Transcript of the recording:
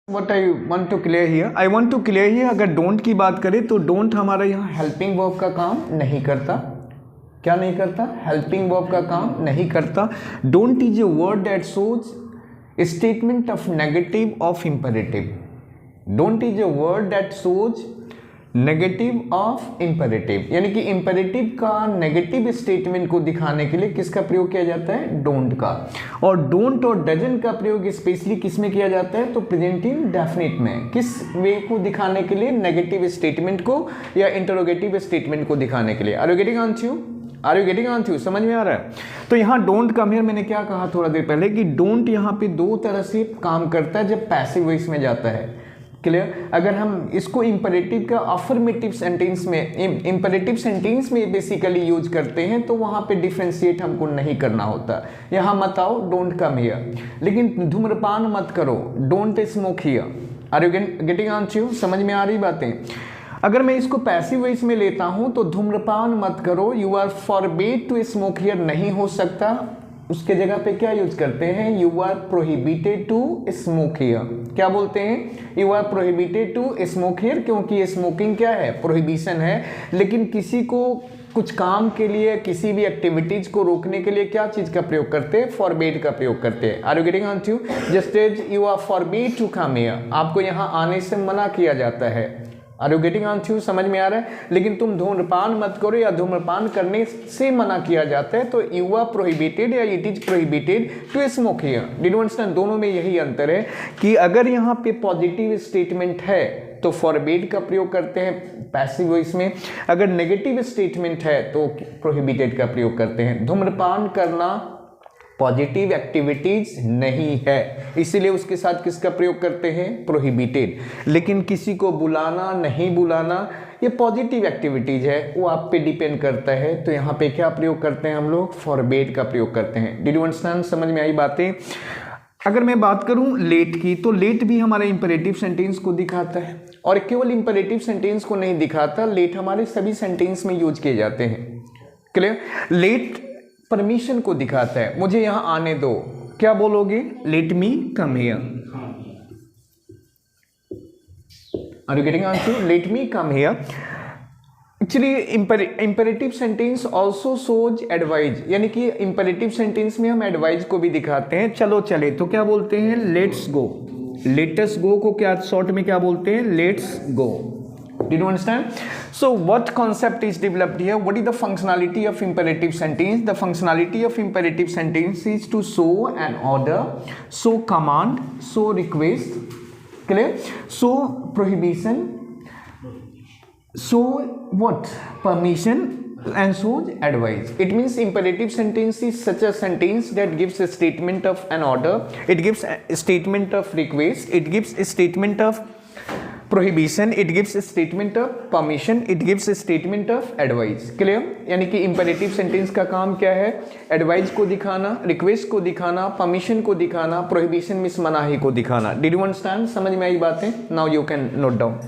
What I want to clear here, I want to clear here, अगर don't की बात करें तो डोंट हमारा यहाँ हेल्पिंग वर्ब का काम नहीं करता। क्या नहीं करता? हेल्पिंग वर्ब का काम नहीं करता। Don't is a word that shows statement of negative of imperative. Don't is a word that shows negative of imperative, यानी कि इंपेरेटिव का नेगेटिव स्टेटमेंट को दिखाने के लिए किसका प्रयोग किया जाता है? डोंट का। और डोंट और डजंट का प्रयोग स्पेशली किस में किया जाता है? तो प्रेजेंट इंडेफिनिट में। किस वे को दिखाने के लिए? नेगेटिव स्टेटमेंट को या इंटरोगेटिव स्टेटमेंट को दिखाने के लिए। Are you getting on to? Are you getting on to? समझ में आ रहा है? तो यहाँ डोंट कम हियर, मैंने क्या कहा थोड़ा देर पहले कि डोंट यहाँ पे दो तरह से काम करता है जब पैसिव वॉइस में जाता है। क्लियर? अगर हम इसको इंपेरेटिव का अफर्मेटिव सेंटेंस में, इंपेरेटिव सेंटेंस में बेसिकली यूज करते हैं तो वहां पे डिफरेंशिएट हमको नहीं करना होता। यहाँ मत आओ, डोंट कम हियर, लेकिन धूम्रपान मत करो, don't smoke here. Are you getting on to? समझ में आ रही बातें? अगर मैं इसको पैसिव वॉइस में लेता हूं तो धूम्रपान मत करो, you are forbid to smoke here नहीं हो सकता। उसके जगह पे क्या यूज करते हैं? You are prohibited to smoke here. क्या बोलते हैं? You are prohibited to smoke here, क्योंकि स्मोकिंग क्या है? प्रोहिबिशन है। लेकिन किसी को कुछ काम के लिए, किसी भी एक्टिविटीज को रोकने के लिए क्या चीज का प्रयोग करते हैं? फॉरबिड का प्रयोग करते हैं। Are you getting on to? Just as you are forbid to come here, आपको यहाँ आने से मना किया जाता है। Are you getting on to? समझ में आ रहा है? लेकिन तुम धूम्रपान मत करो या धूम्रपान करने से मना किया जाता है तो यू आर प्रोहिबिटेड या it is prohibited to smoke here. Did you understand? दोनों में यही अंतर है कि अगर यहाँ पे पॉजिटिव स्टेटमेंट है तो फॉरबिड का प्रयोग करते हैं पैसिव वॉइस में, अगर नेगेटिव स्टेटमेंट है तो प्रोहिबिटेड का प्रयोग करते हैं। धूम्रपान करना पॉजिटिव एक्टिविटीज नहीं है, इसीलिए उसके साथ किसका प्रयोग करते हैं? प्रोहिबिटेड। लेकिन किसी को बुलाना, नहीं बुलाना, ये पॉजिटिव एक्टिविटीज है, वो आप पे डिपेंड करता है, तो यहाँ पे क्या प्रयोग करते हैं हम लोग? फॉरबिड का प्रयोग करते हैं। Did you understand? समझ में आई बातें? अगर मैं बात करूं लेट की, तो लेट भी हमारे इंपेरेटिव सेंटेंस को दिखाता है, और केवल इंपेरेटिव सेंटेंस को नहीं दिखाता, लेट हमारे सभी सेंटेंस में यूज किए जाते हैं। क्लियर? लेट परमिशन को दिखाता है, मुझे यहां आने दो। क्या बोलोगे? Let me come here. Are you getting on to? Let me come here. Actually imperative sentence also shows advise, यानी कि इंपेरेटिव सेंटेंस में हम एडवाइज को भी दिखाते हैं। चलो चले, तो क्या बोलते हैं? Let's go. लेट्स गो को क्या शॉर्ट में क्या बोलते हैं? Let's go. Did you understand? So what concept is developed here? What is the functionality of imperative sentence? The functionality of imperative sentence is to show an order, show command, show request, clear? Show prohibition, show what? Permission, and shows advice. It means imperative sentence is such a sentence that gives a statement of an order, it gives a statement of request, it gives a statement of prohibition, it gives statement of permission, it gives statement of advice. Clear? यानी कि imperative sentence का काम क्या है? Advice को दिखाना, request को दिखाना, परमिशन को दिखाना, प्रोहिबिशन मींस मनाही को दिखाना। Did you understand? समझ में आई बातें? Now you can note down.